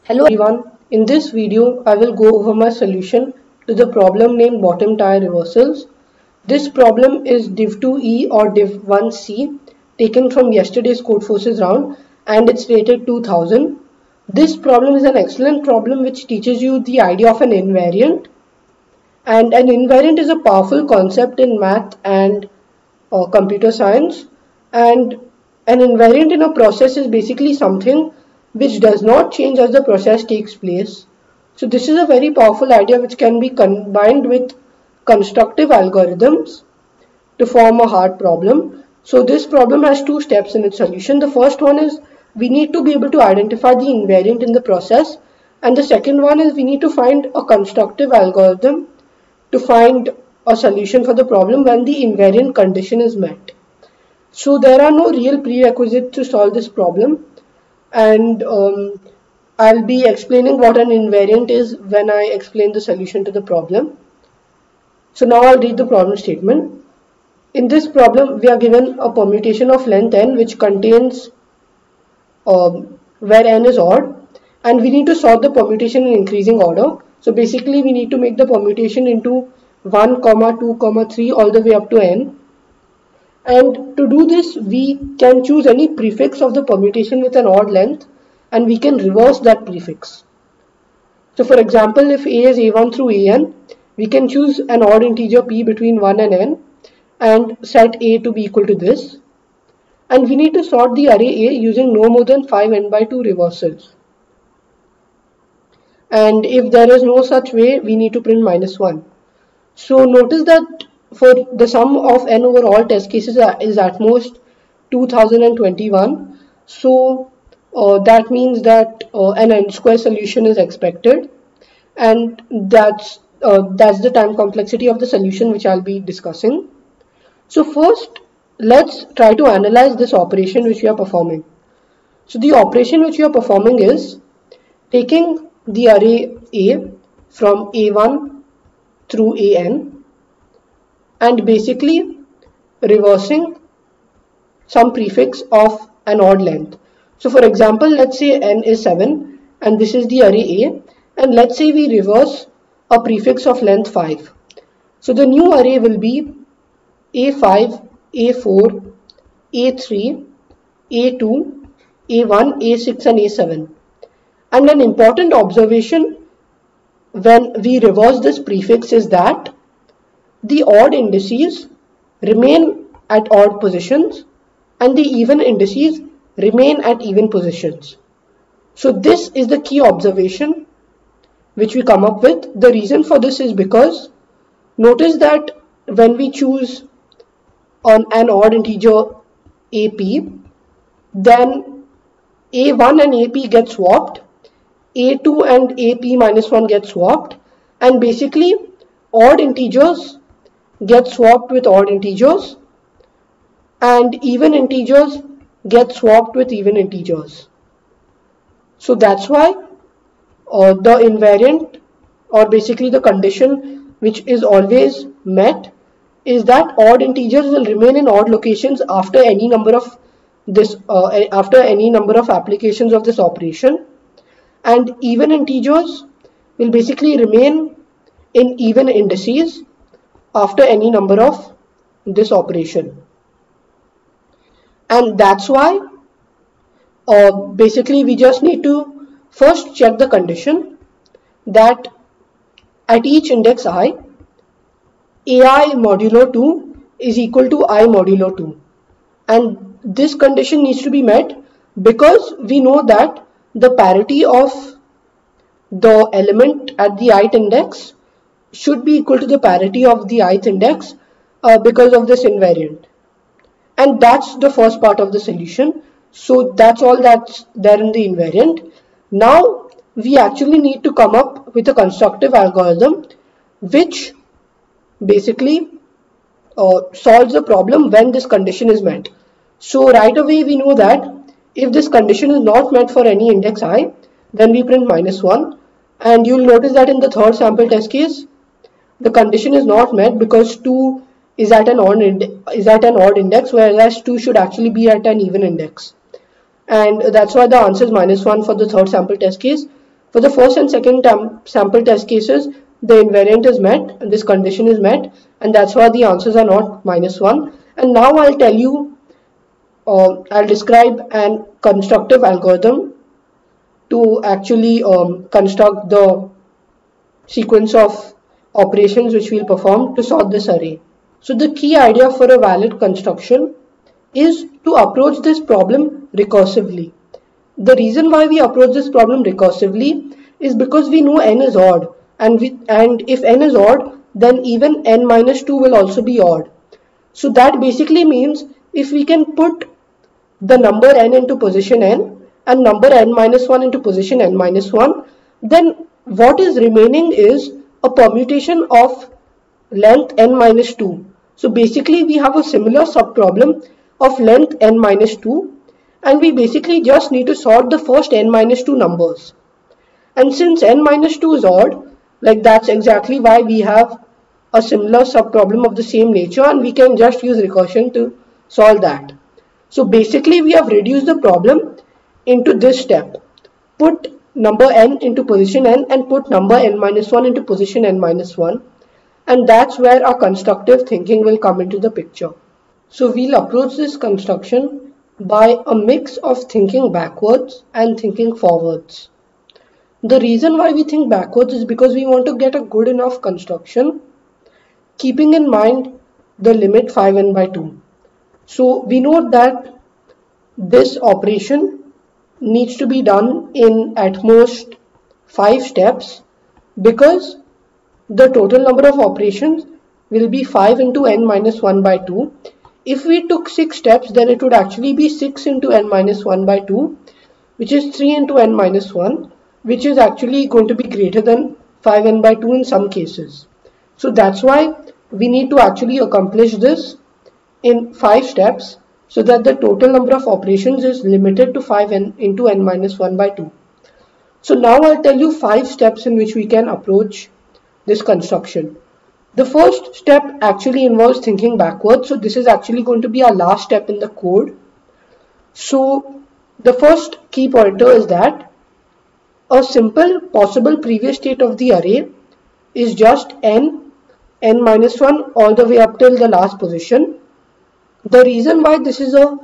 Hello everyone, in this video I will go over my solution to the problem named bottom tire reversals. This problem is div 2E or div 1C taken from yesterday's Codeforces round and it's rated 2000. This problem is an excellent problem which teaches you the idea of an invariant, and an invariant is a powerful concept in math and computer science, and an invariant in a process is basically something which does not change as the process takes place. So this is a very powerful idea which can be combined with constructive algorithms to form a hard problem. So this problem has two steps in its solution. The first one is we need to be able to identify the invariant in the process, and the second one is we need to find a constructive algorithm to find a solution for the problem when the invariant condition is met. So there are no real prerequisites to solve this problem, and I'll be explaining what an invariant is when I explain the solution to the problem. So now I'll read the problem statement. In this problem, we are given a permutation of length n which contains where n is odd, and we need to sort the permutation in increasing order. So basically we need to make the permutation into 1, 2, 3 all the way up to n. And to do this, we can choose any prefix of the permutation with an odd length, and we can reverse that prefix. So for example, if a is a1 through an, we can choose an odd integer p between 1 and n and set a to be equal to this. And we need to sort the array a using no more than 5n by 2 reversals. And if there is no such way, we need to print -1. So notice that for the sum of n over all test cases is at most 2021. So that means that an n square solution is expected, and that's the time complexity of the solution which I'll be discussing. So first, let's try to analyze this operation which we are performing. So the operation which we are performing is taking the array A from A1 through AN and basically reversing some prefix of an odd length. So for example, let's say n is 7 and this is the array A, and let's say we reverse a prefix of length 5. So the new array will be A5, A4, A3, A2, A1, A6 and A7. And an important observation when we reverse this prefix is that the odd indices remain at odd positions and the even indices remain at even positions. So this is the key observation which we come up with. The reason for this is because notice that when we choose on an odd integer AP, then A1 and AP get swapped, A2 and AP -1 get swapped, and basically odd integers get swapped with odd integers and even integers get swapped with even integers. So that's why the invariant, or basically the condition which is always met, is that odd integers will remain in odd locations after any number of applications of this operation, and even integers will basically remain in even indices after any number of this operation. And that's why basically we just need to first check the condition that at each index I, ai modulo 2 is equal to I modulo 2, and this condition needs to be met because we know that the parity of the element at the ith index should be equal to the parity of the ith index because of this invariant. And that's the first part of the solution. So that's all that's there in the invariant. Now we actually need to come up with a constructive algorithm which basically solves the problem when this condition is met. So right away we know that if this condition is not met for any index I, then we print -1, and you'll notice that in the third sample test case the condition is not met because 2 is at an odd index, whereas 2 should actually be at an even index. And that's why the answer is -1 for the third sample test case. For the first and second sample test cases, the invariant is met, and this condition is met, and that's why the answers are not -1. And now I'll tell you, I'll describe an constructive algorithm to actually construct the sequence of operations which we'll perform to sort this array. So the key idea for a valid construction is to approach this problem recursively. The reason why we approach this problem recursively is because we know n is odd, and if n is odd, then even n minus 2 will also be odd. So that basically means if we can put the number n into position n and number n minus 1 into position n minus 1, then what is remaining is a permutation of length n minus 2. So basically we have a similar subproblem of length n minus 2, and we basically just need to sort the first n minus 2 numbers. And since n minus 2 is odd, like that's exactly why we have a similar subproblem of the same nature, and we can just use recursion to solve that. So basically we have reduced the problem into this step. Put number n into position n and put number n minus 1 into position n minus 1, and that's where our constructive thinking will come into the picture. So we'll approach this construction by a mix of thinking backwards and thinking forwards. The reason why we think backwards is because we want to get a good enough construction, keeping in mind the limit 5n by 2. So we know that this operation needs to be done in at most 5 steps, because the total number of operations will be 5 into n minus 1 by 2. If we took 6 steps, then it would actually be 6 into n minus 1 by 2, which is 3 into n minus 1, which is actually going to be greater than 5n by 2 in some cases. So that's why we need to actually accomplish this in 5 steps, so that the total number of operations is limited to 5n into n minus 1 by 2. So now I'll tell you 5 steps in which we can approach this construction. The first step actually involves thinking backwards. So this is actually going to be our last step in the code. So the first key pointer is that a simple possible previous state of the array is just n minus 1 all the way up till the last position. The reason why this is a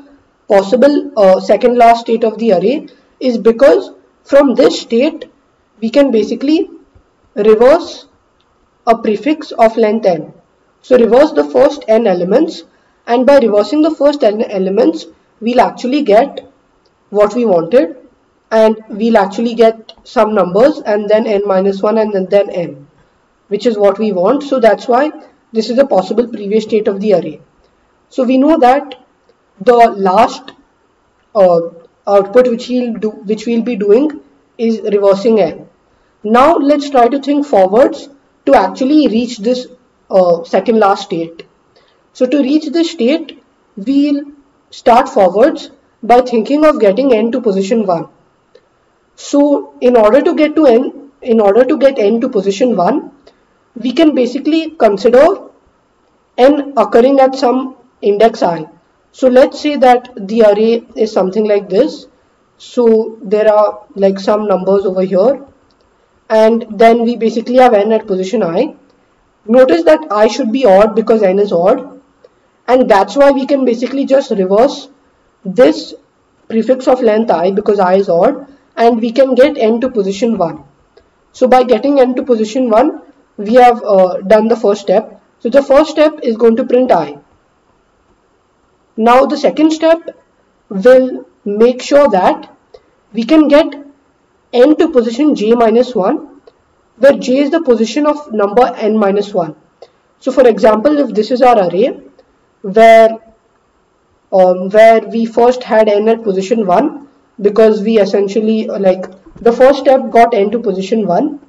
possible second last state of the array is because from this state we can basically reverse a prefix of length n. So reverse the first n elements, and by reversing the first n elements we'll actually get what we wanted, and we'll actually get some numbers and then n minus 1 and then n, which is what we want. So that's why this is a possible previous state of the array. So we know that the last output which we'll be doing is reversing n. Now let's try to think forwards to actually reach this second last state. So to reach this state, we'll start forwards by thinking of getting n to position 1. So in order to get n to position 1, we can basically consider n occurring at some index I. So let's say that the array is something like this. So there are like some numbers over here, and then we basically have n at position I. Notice that I should be odd because n is odd, and that's why we can basically just reverse this prefix of length I because I is odd, and we can get n to position 1. So by getting n to position 1, we have done the first step. So the first step is going to print I. Now the second step will make sure that we can get n to position j minus 1, where j is the position of number n minus 1. So for example, if this is our array where we first had n at position 1, because we essentially the first step got n to position 1,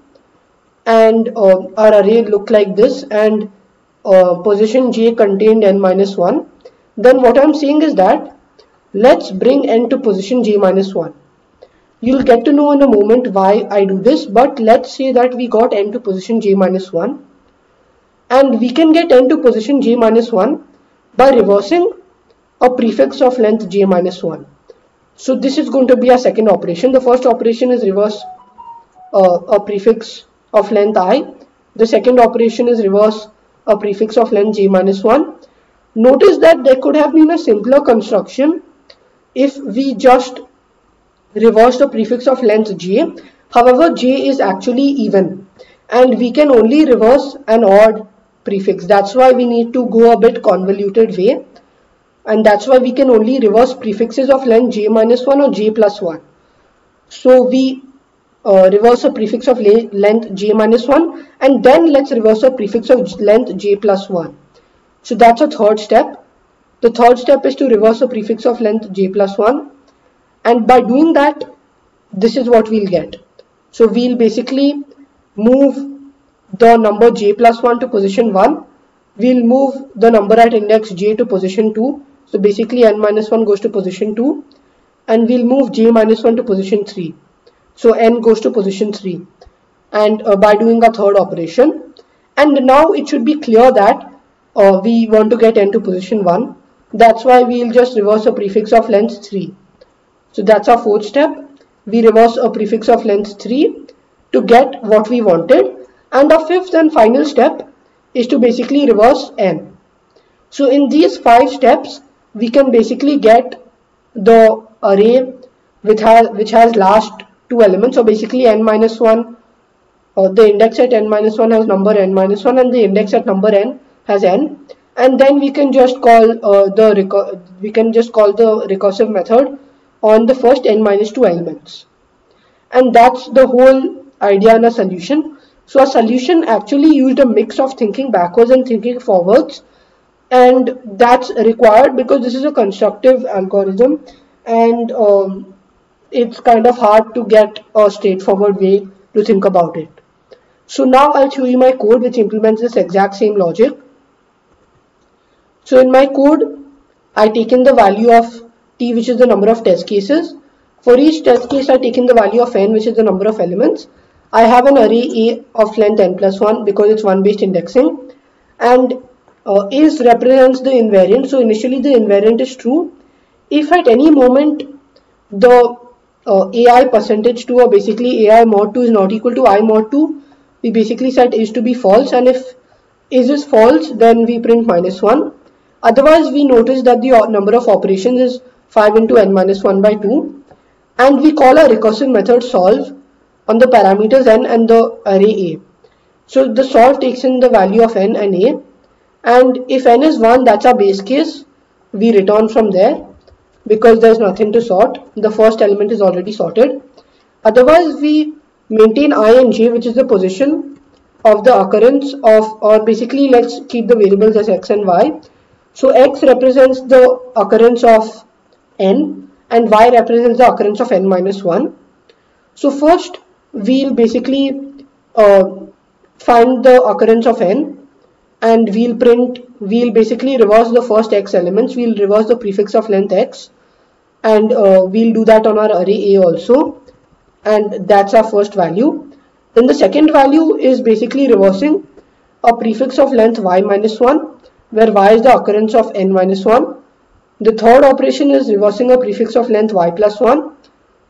and our array looked like this, and position j contained n minus 1, then what I'm saying is that let's bring n to position j minus 1. You'll get to know in a moment why I do this, but let's say that we got n to position j minus 1, and we can get n to position j minus 1 by reversing a prefix of length j minus 1. So this is going to be our second operation. The first operation is reverse a prefix of length I. The second operation is reverse a prefix of length j minus 1. Notice that there could have been a simpler construction if we just reverse the prefix of length j. However, j is actually even and we can only reverse an odd prefix. That's why we need to go a bit convoluted way, and that's why we can only reverse prefixes of length j minus 1 or j plus 1. So we reverse a prefix of length j minus 1 and then let's reverse a prefix of length j plus 1. So that's a third step. The third step is to reverse a prefix of length j plus 1, and by doing that, this is what we'll get. So we'll basically move the number j plus 1 to position 1. We'll move the number at index j to position 2. So basically n minus 1 goes to position 2, and we'll move j minus 1 to position 3. So n goes to position 3, and by doing a third operation. And now it should be clear that we want to get n to position 1. That's why we'll just reverse a prefix of length 3. So that's our fourth step. We reverse a prefix of length 3 to get what we wanted. And our fifth and final step is to basically reverse n. So in these 5 steps, we can basically get the array which has last 2 elements. So basically n minus 1, the index at n minus 1 has number n minus 1 and the index at number n has n. And then we can just call the recursive method on the first n minus 2 elements. And that's the whole idea in a solution. So a solution actually used a mix of thinking backwards and thinking forwards, and that's required because this is a constructive algorithm, and it's kind of hard to get a straightforward way to think about it. So now I'll show you my code which implements this exact same logic. So in my code, I taken the value of t, which is the number of test cases. For each test case, I taken the value of n, which is the number of elements. I have an array A of length n plus 1 because it's 1-based indexing, and is represents the invariant. So initially the invariant is true. If at any moment the AI percentage 2 or basically AI mod 2 is not equal to I mod 2, we basically set is to be false, and if is false, then we print minus 1. Otherwise, we notice that the number of operations is 5 into n minus 1 by 2, and we call our recursive method solve on the parameters n and the array A. So the solve takes in the value of n and A, and if n is 1, that's our base case. We return from there because there's nothing to sort. The first element is already sorted. Otherwise, we maintain I and j, which is the position of the occurrence of, or basically let's keep the variables as x and y. So x represents the occurrence of n and y represents the occurrence of n minus 1. So first we'll basically find the occurrence of n, and we'll basically reverse the first x elements. We'll reverse the prefix of length x, and we'll do that on our array A also, and that's our first value. Then the second value is basically reversing a prefix of length y minus 1, where y is the occurrence of n minus 1. The third operation is reversing a prefix of length y plus 1.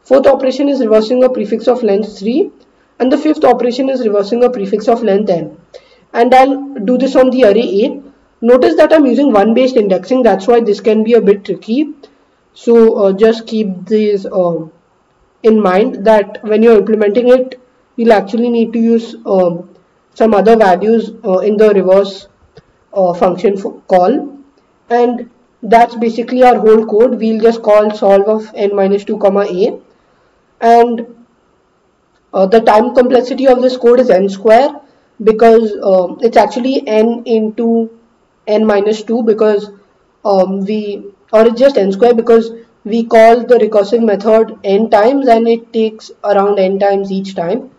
Fourth operation is reversing a prefix of length 3, and the fifth operation is reversing a prefix of length n. And I'll do this on the array A. Notice that I'm using 1-based indexing, that's why this can be a bit tricky. So just keep these in mind, that when you're implementing it, you'll actually need to use some other values in the reverse function call, and that's basically our whole code. We'll just call solve of n minus 2 comma A, and the time complexity of this code is n square because it's actually n into n minus 2 because it's just n square because we call the recursive method n times and it takes around n times each time.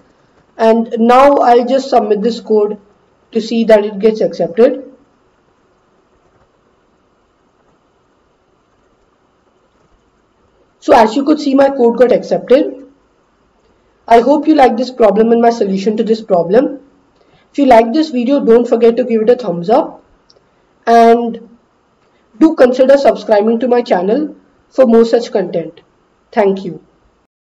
And now I'll just submit this code to see that it gets accepted. So as you could see, my code got accepted. I hope you like this problem and my solution to this problem. If you like this video, don't forget to give it a thumbs up, and do consider subscribing to my channel for more such content. Thank you.